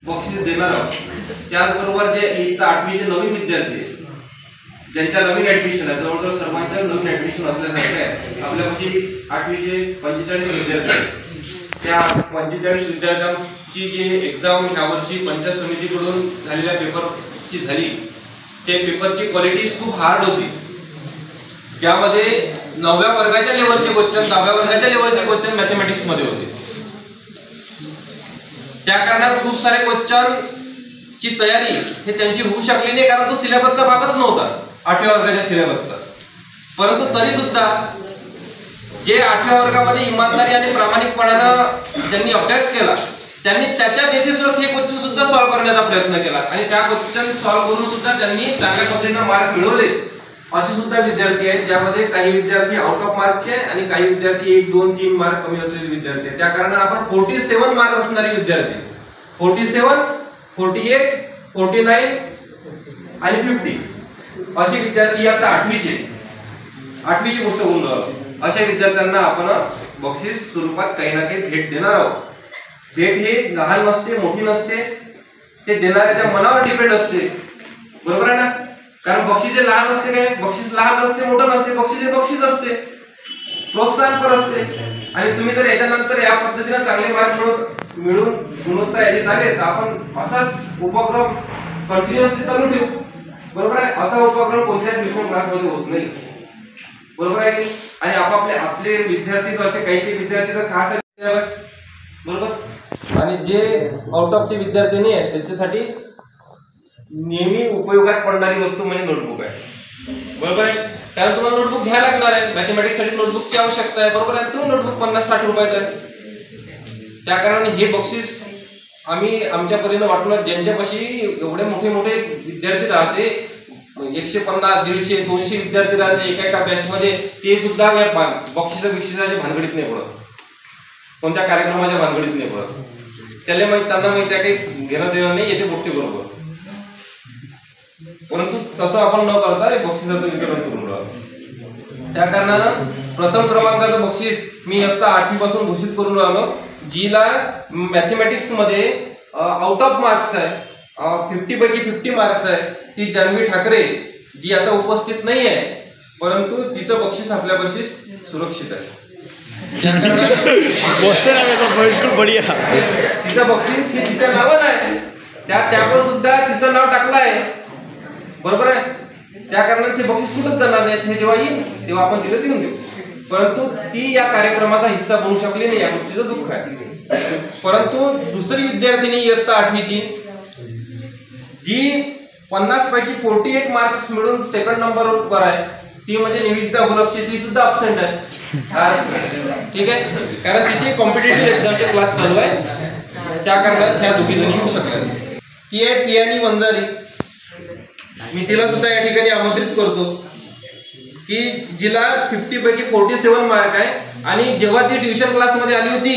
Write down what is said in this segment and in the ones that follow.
बक्षीस देणार आहोत। त्याचबरोबर जे इयत्ता 8वीचे नवीन विद्यार्थी ज्यांच्या नवीन ऍडमिशन आहे, जवळजवळ सर्वांच्या नवीन ऍडमिशन असल्यासारखे आहे। आपल्यापाशी 8वीचे 45 विद्यार्थी आहेत। त्या 45 विद्यार्थ्यांची जी एक्झाम ह्या वर्षी पंचायत समितीकडून झालेल्या पेपरची झाली, ते पेपरची क्वालिटी खूप हार्ड होती, ज्यामध्ये 9व्या वर्गाच्या लेवलचे क्वेश्चन 10व्या वर्गाच्या लेवलचे क्वेश्चन मॅथमॅटिक्स मध्ये होते। त्या कारणात खूप सारे क्वेश्चन ची तयारी हे त्यांची होऊ शकली नाही, कारण तो सिलेबसचा भागच नव्हता 8व्या वर्गाच्या सिलेबसचा। परंतु तरी सुद्धा जे 8व्या वर्गामध्ये इमानदारी आणि प्रामाणिकपणाने ज्यांनी अभ्यास केला, त्यांनी त्याच्या बेसिसवर हे क्वेश्चन सुद्धा सॉल्व्ह करण्याचा प्रयत्न केला आणि त्या क्वेश्चन सॉल्व्ह करून सुद्धा त्यांनी चांगल्या पद्धतीने मार्क मिळवले। असे सुद्धा विद्यार्थी आहेत, ज्यामध्ये काही विद्यार्थी आउट ऑफ मार्कचे आणि काही विद्यार्थी 1, 2, 3 मार्क कमी असलेले विद्यार्थी आहेत। त्या कारणाने आपण 47 मार्क असणारे विद्यार्थी 47, 48, 49 आणि 50 असे विद्यार्थी आता 8वीची गोष्ट बोललो आहोत। अशा विद्यार्थ्यांना आपण बक्षीस स्वरूपात काही ना काही भेट देणार आहोत। भेट हे लहान नसते, मोठी नसते, ते देणाऱ्याच्या मनावर डिपेंड असते, बरोबर आहे ना? कारण बक्षीस हे लहान असते, काय बक्षीस लहान नसते, मोठं नसते, बक्षीस हे बक्षीस असते, प्रोत्साहनपर असते। आणि तुम्ही जर याच्यानंतर या पद्धतीने चांगले मार्क मिळून गुणवत्ता यादीत आले, तर आपण असाच उपक्रम कंटिन्युअसली चालू ठेवू, बरोबर आहे? असा उपक्रम कोणत्याच ट्युशन क्लासमध्ये होत नाही, बरोबर आहे? आणि आपले विद्यार्थी तर असे काही विद्यार्थी तर खास आहेत, बरोबर? आणि जे आउट ऑफ चे विद्यार्थी नाही आहेत, त्यांच्यासाठी नेहमी उपयोगात पडणारी वस्तू म्हणजे नोटबुक आहे, बरोबर आहे? कारण तुम्हाला नोटबुक घ्यायला लागणार आहे, मॅथमॅटिक्स साठी नोटबुकची आवश्यकता आहे, बरोबर आहे? तो नोटबुक 50-60 रुपयाचा आहे। त्या कारणाने हे बक्षीस आम्ही आमच्या परीने वाटलं, ज्यांच्यापाशी एवढे मोठे विद्यार्थी राहते, 150, 150, 200 विद्यार्थी राहते एका बॅचमध्ये, ते सुद्धा या बक्षिसाच्या भानगडीत नाही पडत, कोणत्या कार्यक्रमाच्या भानगडीत नाही पडत। त्यांना माहिती आहे काही घेणं देणं नाही, येते पोट्टे बरोबर। परंतु तसं आपण न करता बक्षिसाचं वितरण करून राहिलो। त्या कारणानं प्रथम क्रमांकाचं बक्षीस मी इयत्ता 8वी पासून घोषित करून राहिलो, जिला मॅथमॅटिक्स मध्ये आउट ऑफ मार्क्स आहे, 50 पैकी 50 मार्क्स आहे, ती जान्हवी ठाकरे, जी आता उपस्थित नाही आहे, परंतु तिचं बक्षीस आपल्यापाशी सुरक्षित आहे। तिचं बक्षीस हे तिच्या नावानं आहे, त्या टॅबवर सुद्धा तिचं नाव टाकलं आहे, बरोबर आहे? त्या कारणाने ते बक्षीस कुठंच जाणार नाही, हे जेव्हा येईल तेव्हा आपण तिला देऊन देऊ। परंतु ती या कार्यक्रमाचा हिस्सा बनू शकली नाही, या गोष्टीचं दुःख आहे। परंतु दुसरी विद्यार्थिनी इयत्ता 8वीची, जी 50 पैकी 48 मार्क्स मिळून सेकंड नंबरवर आहे, ती म्हणजे निवेदिता गुलक्षी, ती सुद्धा अब्सेंट आहे, ठीक आहे? कारण तिची कॉम्पिटेटिव्ह एक्झामचे क्लास चालू आहे, त्या कारणात त्या दोघी जणी येऊ शकल्या। ती आहे पियानी वंजारी, मी तिला सुद्धा या ठिकाणी आमंत्रित करतो, की जिला 50 पैकी 47 मार्क आहे, आणि जेव्हा ती ट्युशन क्लासमध्ये आली होती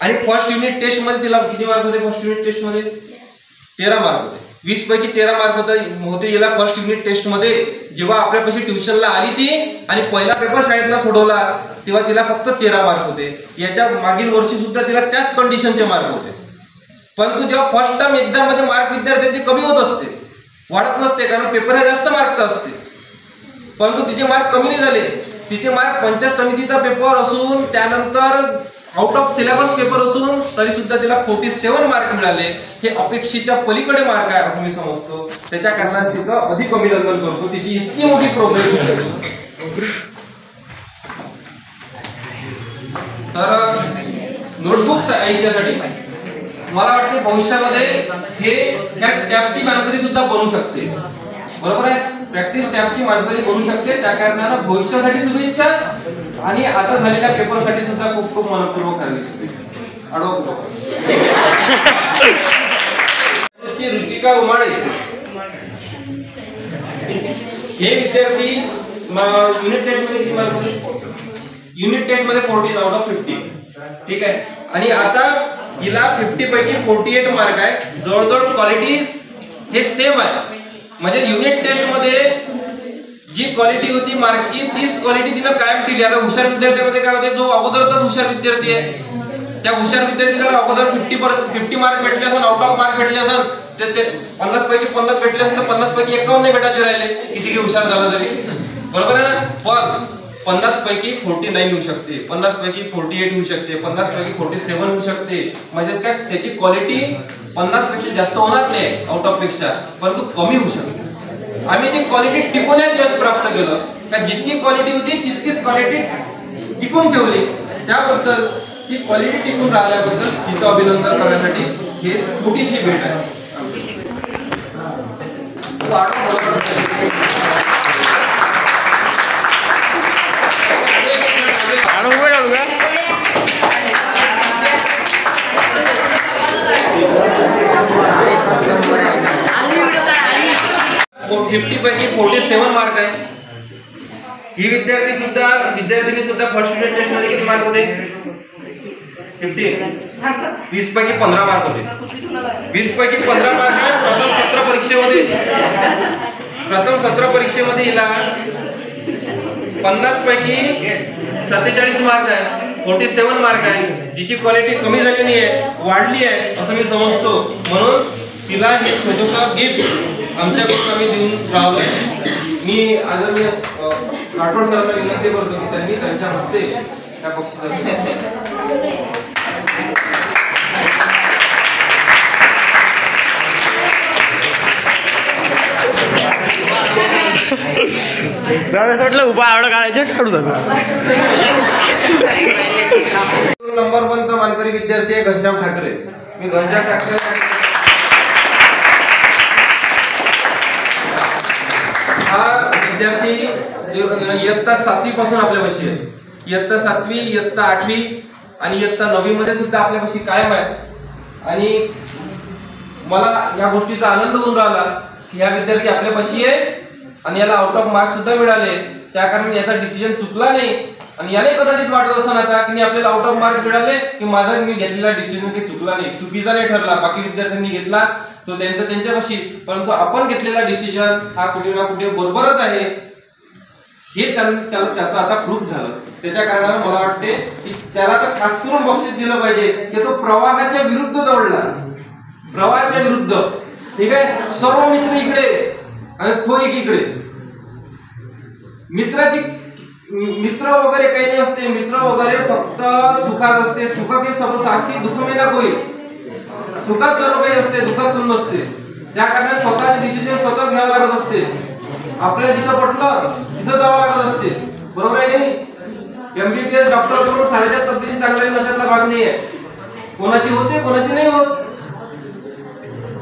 आणि फर्स्ट युनिट टेस्ट मध्ये तिला किती मार्क होते? फर्स्ट युनिट टेस्ट मध्ये 13 मार्क होते, 20 पैकी 13 मार्क होते हिला फर्स्ट युनिट टेस्ट मध्ये। जेव्हा आपल्यापाशी ट्युशनला आली ती आणि पहिला पेपर शाळेतला सोडवला, तेव्हा तिला फक्त 13 मार्क होते। याच्या मागील वर्षी सुद्धा तिला त्याच कंडिशनचे मार्क होते। परंतु जेव्हा फर्स्ट टर्म एक्झाम मध्ये मार्क विद्यार्थ्यांचे कमी होत असते, वाढत नसते, कारण पेपर हे जास्त मार्कचा असते, परंतु तिचे मार्क कमी नाही झाले। तिचे मार्क पंचायत समितीचा पेपर असून, त्यानंतर आउट ऑफ सिलेबस पेपर असून, तरी सुद्धा तिला 47 मार्क मिळाले। हे अपेक्षेच्या पलीकडे मार्क आहे असं मी समजतो, त्याच्या कारणाने तिचं अधिक अभिनंदन करतो, तिची इतकी मोठी प्रोग्रेस झाली। तर नोटबुक्स आहे याच्यासाठी, मला वाटते भविष्यामध्ये हे टॅबची मानकरी सुद्धा बनू शकते, बरोबर आहे? प्रॅक्टिस टॅबची मानकरी बनू शकते। त्या कारणानं भविष्यासाठी शुभेच्छा, आणि आता झालेल्या पेपरसाठी सुद्धा खूप खूप मनपूर्वक हार्दिक शुभेच्छा। रुचिका उमाळे हे विद्यार्थी युनिट टेस्ट मध्ये किती मार्क होते? युनिट टेस्ट मध्ये 14 आउट ऑफ 50, ठीक आहे? आणि आता हिला 50 पैकी 48 मार्क आहे, जवळजवळ क्वालिटी हे सेम आहे, म्हणजे युनिट टेस्ट मध्ये जी क्वालिटी होती मार्कची, तीच क्वालिटी तिने कायम दिली। आता हुशार विद्यार्थ्यांमध्ये काय होते, जो अगोदरचाच हुशार विद्यार्थी आहे त्या हुशार विद्यार्थ्याला अगोदर 50 मार्क भेटले असेल, आउट ऑफ मार्क भेटले असेल, ते 50 पैकी 50 भेटले असेल तर 50 पैकी 51 नाही भेटायचे राहिले, किती हुशार झाला तरी, बरोबर आहे ना. पण 50 पैकी 49 येऊ शकते, 50 पैकी 48 होऊ शकते, 50 पैकी 47 होऊ शकते. म्हणजे काय, त्याची क्वालिटी 50 पेक्षा जास्त होणार नाही आउट ऑफ पेक्षा, परंतु कमी होऊ शकते. आम्ही ती क्वालिटी टिकवण्यात यश प्राप्त केलं, का जितकी क्वालिटी होती तितकीच क्वालिटी टिकून ठेवली. त्याबद्दल ही क्वालिटी टिकून राहिल्याबद्दल तिचं अभिनंदन करण्यासाठी हे छोटीशी भेट आहे. वो 50 पैकी 47 मार्क आहे. ही विद्यार्थिनी सुद्धा फर्स्ट युनिट टेस्ट मध्ये किती मार्क होते? 15. 20 पैकी 15 मार्क होते. 20 पैकी 15 मार्क आहे. प्रथम सत्र परीक्षेमध्ये हिला 50 पैकी 47 मार्क आहे, 47 मार्क आहे. जिची क्वालिटी कमी झालेली आहे, वाढली आहे असं मी समजतो. म्हणून तिला हे छोटंसं गिफ्ट आमच्याकडून आम्ही देऊन राहिलो. मी राठोड सरांना विनंती करतो की त्यांनी त्यांच्या हस्ते त्या बक्षिसाचं उभा आवड काढायचं ठरवू जातो. नंबर 1 चा मानकरी विद्यार्थी आहे घनश्याम ठाकरे. मी घनश्याम ठाकरे हा विद्यार्थी इयत्ता 7वी पासून आपल्यापाशी आहे. इयत्ता 7वी, इयत्ता 8वी आणि इयत्ता 9वी मध्ये सुद्धा आपल्यापाशी कायम आहे. आणि मला या गोष्टीचा आनंद होऊन राहिला की हा विद्यार्थी आपल्यापाशी आहे आणि याला आउट ऑफ मार्क्स सुद्धा मिळाले. त्या कारण याचा डिसिजन चुकला नाही आणि यालाही कदाचित वाटत असं आता की आपल्याला आउट ऑफ मार्क मिळाले की माझा मी घेतलेला डिसिजन काही चुकला नाही, चुकीचा नाही ठरला. बाकी विद्यार्थ्यांनी घेतला तो त्यांच्यापाशी, परंतु आपण घेतलेला डिसिजन हा कुठे ना कुठे बरोबरच आहे हे त्याचं आता प्रूफ झालं. त्याच्या कारणाने मला वाटते की त्याला तर खास करून बक्षीस दिलं पाहिजे की तो प्रवाहाच्या विरुद्ध दौडला, प्रवाहाच्या विरुद्ध. ठीक आहे, सर्व मित्र इकडे आणि तो एक इकडे. मित्र वगैरे काही नाही असते, मित्र वगैरे फक्त सुखात असते. सुख के सब साथी, दुःख में ना कोई. सुखात सर्व काही असते, दुःखात कोण नसते. त्या कारणाने स्वतःचे डिसिजन स्वतःच घ्यावं लागत असते. आपल्याला जिथं पटलं तिथं जावं लागत असते, बरोबर आहे की नाही. MBBS डॉक्टर करून साऱ्याच्या तब्येती चांगल्या नसल्याचा भाग नाही आहे. कोणाची होते कोणाची नाही होत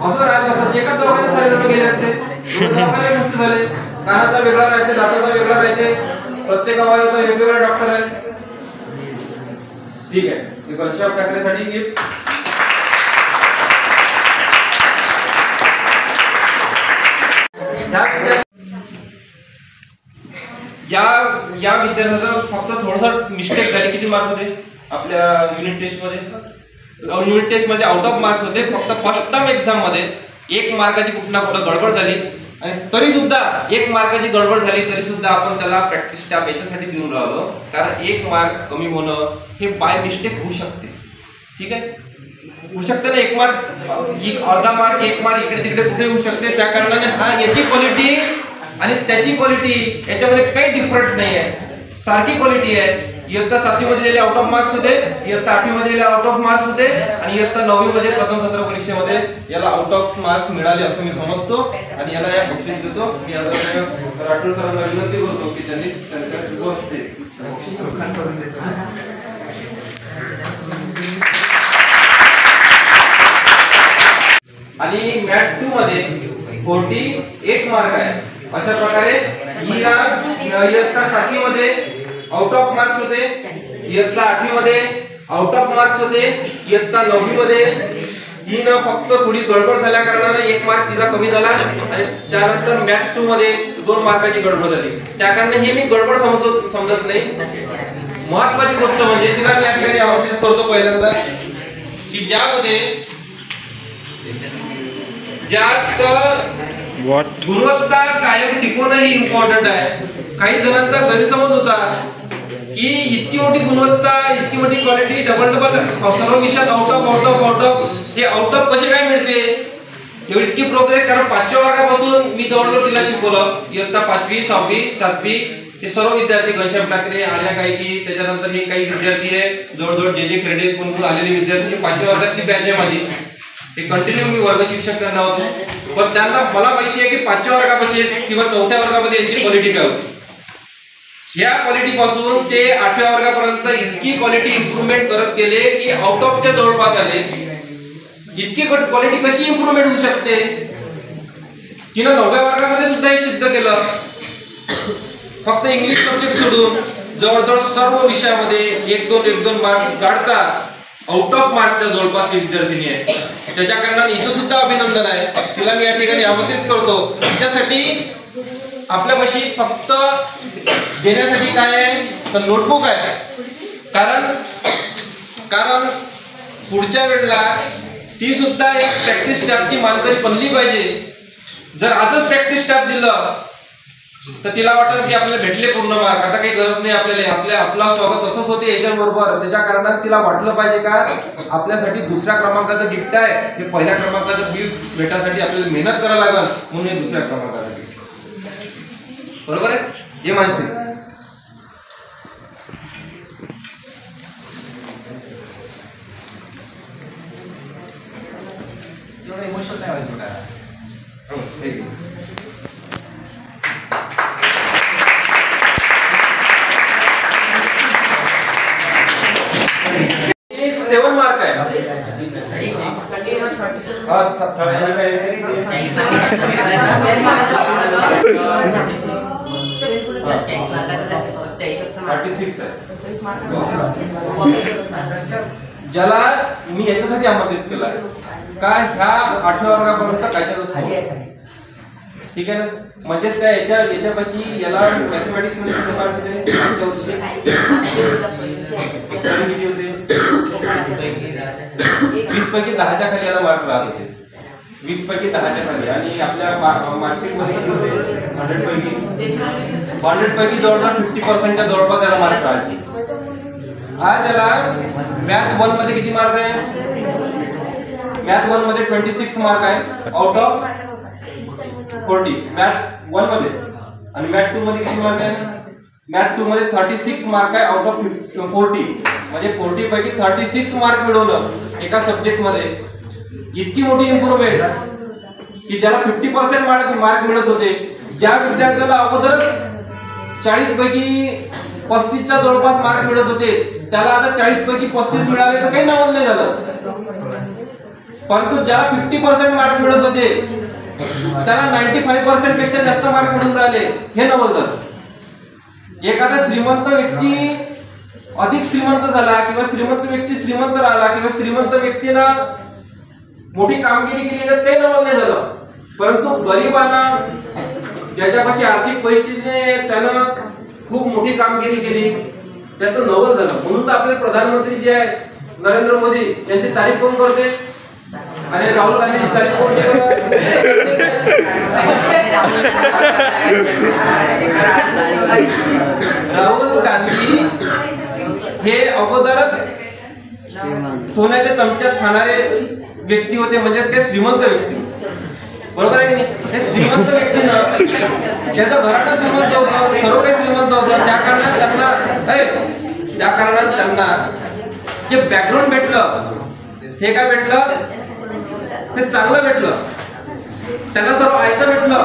असं राहिलं असतं. एकाच दवाखान्यात सारे जण गेले असते, दवाखाने नसते झाले. कानाचा वेगळा राहते, दाताचा वेगळा राहते, प्रत्येक अवयवाचा वेगवेगळा डॉक्टर आहे. ठीक आहे, घनश्याम ठाकरेसाठी गिफ्ट. या विद्यार्थ्याचं फक्त थोडंसं मिस्टेक झाली. किती मार्क होते आपल्या युनिट टेस्ट मध्ये? युनिट टेस्ट मध्ये आउट ऑफ मार्क्स होते. फक्त फर्स्ट टर्म एक्झाम मध्ये 1 मार्काची कुठं गडबड झाली आणि तरी सुद्धा 1 मार्काची गडबड झाली तरी सुद्धा आपण त्याला प्रॅक्टिस स्टॅप याच्यासाठी देऊन राहिलो, कारण 1 मार्क कमी होणं हे बाय मिस्टेक होऊ शकते. ठीक आहे, होऊ शकते ना. 1 मार्क, अर्धा मार्क, 1 मार्क इकडे तिकडे कुठे होऊ शकते. त्या कारणाने हा याची क्वालिटी आणि त्याची क्वालिटी याच्यामध्ये काही डिफरंट नाही आहे, सारखी क्वालिटी आहे. इयत्ता 7वी मध्ये दिले आउट ऑफ मार्क्स होते, इयत्ता 8वी मध्ये दिले आउट ऑफ मार्क्स होते आणि इयत्ता 9वी मध्ये प्रथम सत्र परीक्षेमध्ये याला आउट ऑफ मार्क्स मिळाले असं मी समजतो आणि याला या बक्षीस देतो. राठोड सरांना विनंती करतो की त्यांनी त्यांच्या सुरू असते आणि मॅथ 2 मध्ये 48 मार्क आहे. अशा प्रकारे इयत्ता 7वी मध्ये आउट ऑफ मार्क्स होते, इयत्ता 8वी मध्ये आउट ऑफ मार्क्स होते, इयत्ता 9वी मध्ये हिनं फक्त थोडी गडबड झाल्या कारणाने 1 मार्क तिचा कमी झाला आणि त्यानंतर मॅथ 2 मध्ये 2 मार्काची गडबड झाली. त्या कारणाने हे मी गडबड समजत नाही. महत्वाची गोष्ट म्हणजे तिला या ठिकाणी आमंत्रित करतो पहिल्यांदा की ज्यात गुणवत्ता कायम टिकवणं ही इम्पॉर्टंट आहे. काही जणांचा गैरसमज होता की की इतकी मोठी गुणवत्ता, इतकी मोठी क्वालिटी, डबल सर्व विषयात आउट ऑफ हे आउट ऑफ कसे काय मिळते? एवढी इतकी प्रोग्रेस, कारण 5व्या वर्गापासून मी जवळजवळ तिला शिकवलं. इयत्ता 5वी 6वी 7वी हे सर्व विद्यार्थी, घनश्याम ठाकरे, आर्या गायकी, त्याच्यानंतर हे काही विद्यार्थी आहे जवळजवळ जे क्रेडिट कोण आलेले विद्यार्थी 5व्या वर्गातली बॅच आहे माझी. हे कंटिन्यू मी वर्ग शिक्षक करणार होतो. पण त्यांना मला माहिती आहे की 5व्या वर्गापासून किंवा 4थ्या वर्गामध्ये यांची क्वालिटी काय होती. या क्वालिटी पासून ते 8व्या वर्गापर्यंत इतकी क्वालिटी इम्प्रूव्हमेंट करत गेले की आउट ऑफच्या जवळपास आले. इतकी क्वालिटी कशी इम्प्रूव्हमेंट होऊ शकते? तिनं 9व्या वर्गामध्ये सुद्धा हे सिद्ध केलं. फक्त इंग्लिश सब्जेक्ट सोडून जवळजवळ सर्व विषयामध्ये 1-2 मार्क काढता आउट ऑफ मार्कच्या जवळपास विद्यार्थिनी आहे. त्याच्या कारणाने हिचं सुद्धा अभिनंदन आहे. तिला मी या ठिकाणी आमंत्रित करतो. तिच्यासाठी आपल्यापाशी फक्त देण्यासाठी काय आहे तर नोटबुक आहे. कारण पुढच्या वेळेला ती सुद्धा एक प्रॅक्टिस स्टॅपची मानकरी बनली पाहिजे. जर आजच प्रॅक्टिस स्टॅप दिलं तर तिला वाटत की आपल्याला भेटले पूर्ण मार्क, आता काही गरज नाही आपल्याला. आपला स्वागत असंच होते याच्याबरोबर. त्याच्या कारणात तिला वाटलं पाहिजे का आपल्यासाठी दुसऱ्या क्रमांकाचं गिफ्ट आहे, हे पहिल्या क्रमांकाचं गिफ्ट भेटासाठी आपल्याला मेहनत करायला लागेल, म्हणून हे दुसऱ्या क्रमांकाचं गिफ्ट. बरोबर आहे? हे माणसे इमोशनल नाही व्हायचं काय. सेवन मार्क आहे. ज्याला मी याच्यासाठी आमंत्रित केलं का ह्या 8व्या वर्गापर्यंत कायच्या ठीक आहे ना. म्हणजेच काय याच्यापाशी याला मॅथमॅटिक्स मध्ये किती होते? 20 पैकी 10च्या खाली याला मार्क राहत होते. 20 पैकी 10च्या खाली. आणि आपल्या मार्कशीट मध्ये 100 पैकी जवळजवळ 50%च्या जवळपास याला मार्क राहायचे. आज त्याला मॅथ 1 मध्ये किती मार्क आहे? मॅथ 1 मध्ये 26 मार्क आहे आउट ऑफ 40 मॅथ 1 मध्ये. आणि मॅथ 2 मध्ये किती मार्क आहे? मॅथ 2 मध्ये 36 मार्क आहे आउट ऑफ 40. म्हणजे 40 पैकी 36 मार्क मिळवलं एका सब्जेक्ट मध्ये. इतकी मोठी इम्प्रूव्हमेंट की ज्याला 50% मार्क मिळत होते, ज्या विद्यार्थ्याला अगोदरच 40 पैकी 35च्या जवळपास मार्क मिळत होते, त्याला आता 40 पैकी 35 मिळाले तर काही नवल नाही झालं. परंतु ज्याला 50% मार्क मिळत होते त्याला 95% पेक्षा जास्त मार्क मिळून राहिले, हे नवल झालं. एखादा श्रीमंत व्यक्ती अधिक श्रीमंत झाला किंवा श्रीमंत व्यक्ती श्रीमंत राहिला किंवा श्रीमंत व्यक्तीला मोठी कामगिरी केली तर ते नवल नाही झालं. परंतु गरिबांना ज्याच्यापाशी आर्थिक परिस्थितीने त्यानं खूप मोठी कामगिरी केली त्याचं नवल झालं. म्हणून तर आपले प्रधानमंत्री जे आहे नरेंद्र मोदी यांची तारीफ कोण करते? आणि राहुल गांधीची तारीफ कोण करते? राहुल गांधी हे अगोदरच सोन्याच्या चमच्यात खाणारे व्यक्ती होते. म्हणजेच काय श्रीमंत व्यक्ती. बरोबर आहे की नाही? हे श्रीमंत व्यक्तीनं त्याचं घराणं श्रीमंत होतं, सर्व काही श्रीमंत होतं. त्या कारणात त्यांना जे बॅकग्राऊंड भेटलं हे काय भेटलं? ते चांगलं भेटलं. त्यांना सर्व आयतं भेटलं.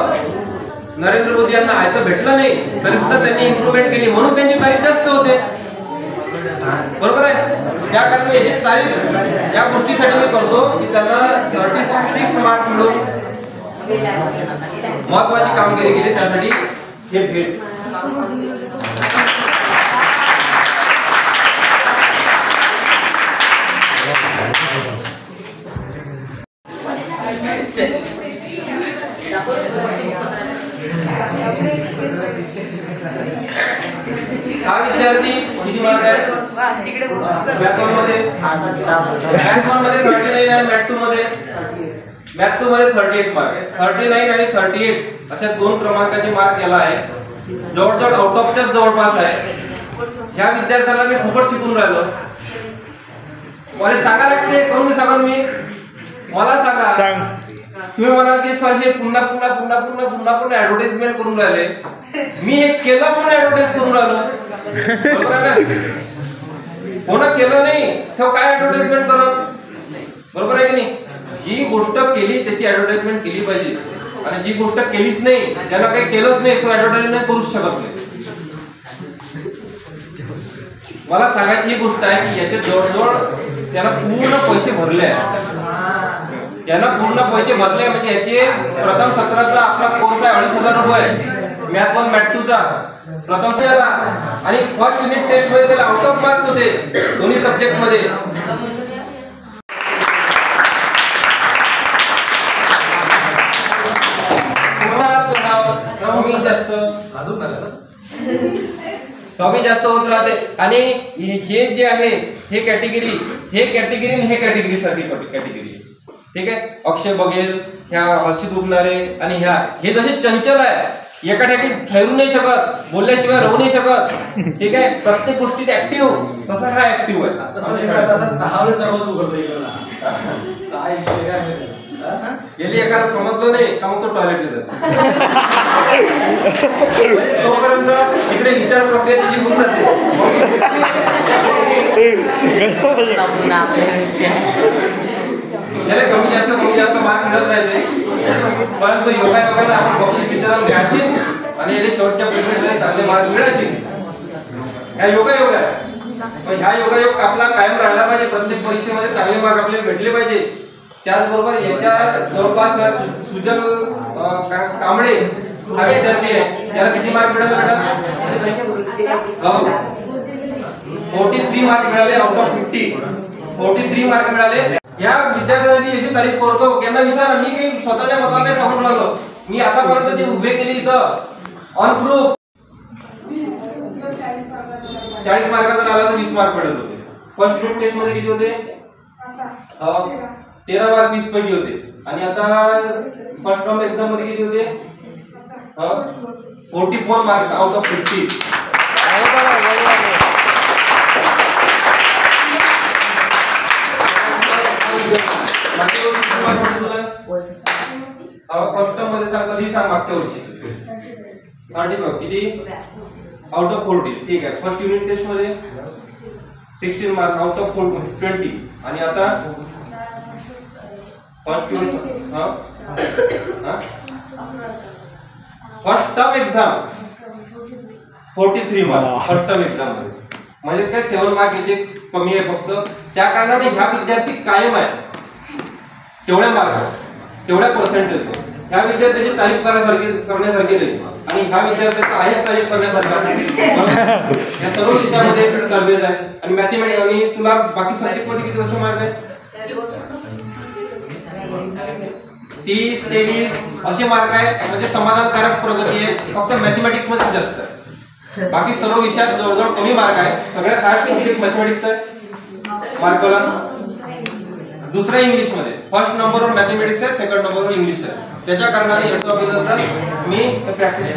नरेंद्र मोदी यांना आयतं भेटलं नाही तरी सुद्धा त्यांनी इम्प्रूव्हमेंट केली, म्हणून त्यांची तारीफ जास्त होते. बरोबर आहे? त्या कारणाने याची तारीफ या गोष्टीसाठी मी करतो की त्यांना 36 मार्क मिळून महत्वाची कामगिरी केली, त्यासाठी हे भेट. हा विद्यार्थी किती मार्क आहे? मॅथ 1 मध्ये 39 आहे. मॅथ 2 मध्ये 38 मार्क. 39 आणि 38 अशा दोन क्रमांकाचे मार्क याला आहे. जवळजवळ आउट ऑफच्याच जवळपास आहे. ह्या विद्यार्थ्याला मी फुकट शिकून राहिलो, मला सांगा लागते, करून सांगा मी, मला सांगा. तुम्ही म्हणाल की सर हे पुन्हा पुन्हा पुन्हा पुन्हा पुन्हा पुन्हा ऍडव्हर्टाइजमेंट करून राहिले. मी हे केलं म्हणून ऍडव्हर्टाइज करून राहिलो, बरोबर आहे ना? कोणा केलं नाही तर काय ऍडव्हर्टाइजमेंट करत, बरोबर आहे की नाही? जी गोष्ट केली त्याची ऍडव्हर्टाइजमेंट केली पाहिजे, आणि जी गोष्ट केलीच नाही, ज्याला काही केलंच नाही, तो ऍडव्हर्टाइजमेंट करूच शकत नाही. मला सांगायची ही गोष्ट आहे की याचे जवळजवळ त्याला पूर्ण पैसे भरले आहे, त्यांना पूर्ण पैसे भरले. म्हणजे याचे प्रथम सत्राचा आपला कोर्स आहे 2,500 रुपये, मॅथ 1 मॅथ 2 चा प्रथम सत्राला, आणि फर्स्ट युनिट टेस्ट मध्ये त्याला आउट ऑफ मार्क्स होते दोन्ही सब्जेक्ट मध्ये. कमी जास्त होत राहते. आणि हे जे आहे हे कॅटेगरी, हे कॅटेगरी सारखी कॅटेगरी, ठीक आहे? अक्षय बघेल, ह्या हर्षित उगणारे, आणि ह्या हे जसे चंचल आहे, एका ठिकाणी ठरू नाही शकत, बोलल्याशिवाय राहू नाही शकत, ठीक आहे? प्रत्येक गोष्टीत ऍक्टिव्ह, तसा हा ऍक्टिव्ह आहे. गेली एखादा समजलं नाही का मग तो टॉयलेटला जातो, तोपर्यंत इकडे विचार प्रक्रिया त्याची होऊन जाते. कमी जास्त मार्क मिळत राहते, परंतु योगायोगाने आपण बक्षीस विचारायला घ्याशील आणि याने शेवटच्या परीक्षेमध्ये चांगले मार्क मिळाशील, ह्या योगायोग आहे. पण ह्या योगायोग आपला कायम राहिला पाहिजे, प्रत्येक परीक्षेमध्ये चांगले मार्क आपल्याला भेटले पाहिजे. त्याचबरोबर याच्या जवळपास सुजल कांबळे हा विद्यार्थी आहे, त्याला किती मार्क मिळाले मॅडम? 43 मार्क मिळाले आउट ऑफ 50, 43 मार्क मिळाले. या विद्यार्थ्यांनी याची तारीफ करतो, त्यांना विचारा, मी काही स्वतःच्या मताने सांगून राहिलो, मी आतापर्यंत ते उभे केली इथं ऑन प्रूफ. 40 मार्काचा आला तर 20 मार्क पडत होते. फर्स्ट युनिट टेस्ट मध्ये किती होते? 13 मार्क 20 पैकी होते. आणि आता फर्स्ट टर्म एक्झाम मध्ये किती होते? 44 mark out of 50. First term मध्ये सांग, कधी सांग मागच्या वर्षी 35 किती आउट ऑफ 40, ठीक आहे? फर्स्ट युनिट टेस्ट मध्ये 16 मार्क आउट ऑफ 20. आणि आता first unit first term exam 43 mark first term exam मध्ये, म्हणजे काय 7 मार्क याचे कमी आहे फक्त. त्या कारणाने ह्या विद्यार्थी कायम आहे तेवढ्या मार्क, तेवढ्या पर्सेंटेज. ह्या विद्यार्थ्याची तारीफ करण्यासारखी नाही, आणि ह्या विद्यार्थ्याचा आहेच तारीफ करण्यासारखा नाही. या सर्व विषयामध्ये तरबेज आहे. आणि मॅथमॅटिक्स, आणि तुला बाकी सब्जेक्ट मध्ये किती वर्ष मार्क आहे? 30, 23 असे मार्क आहे, म्हणजे समाधानकारक प्रगती आहे. फक्त मॅथमॅटिक्स मध्ये जास्त आहे, बाकी सर्व विषयात जवळजवळ कमी मार्क आहे. सगळ्यात हार्ड सब्जेक्ट मॅथमॅटिक्स आहे मार्कला, दुसरा इंग्लिश मध्ये. फर्स्ट नंबरवर मॅथमॅटिक्स आहे, सेकंड नंबरवर इंग्लिश आहे. त्याच्या कारणाने याचं अभिनंदन मी प्रॅक्टिस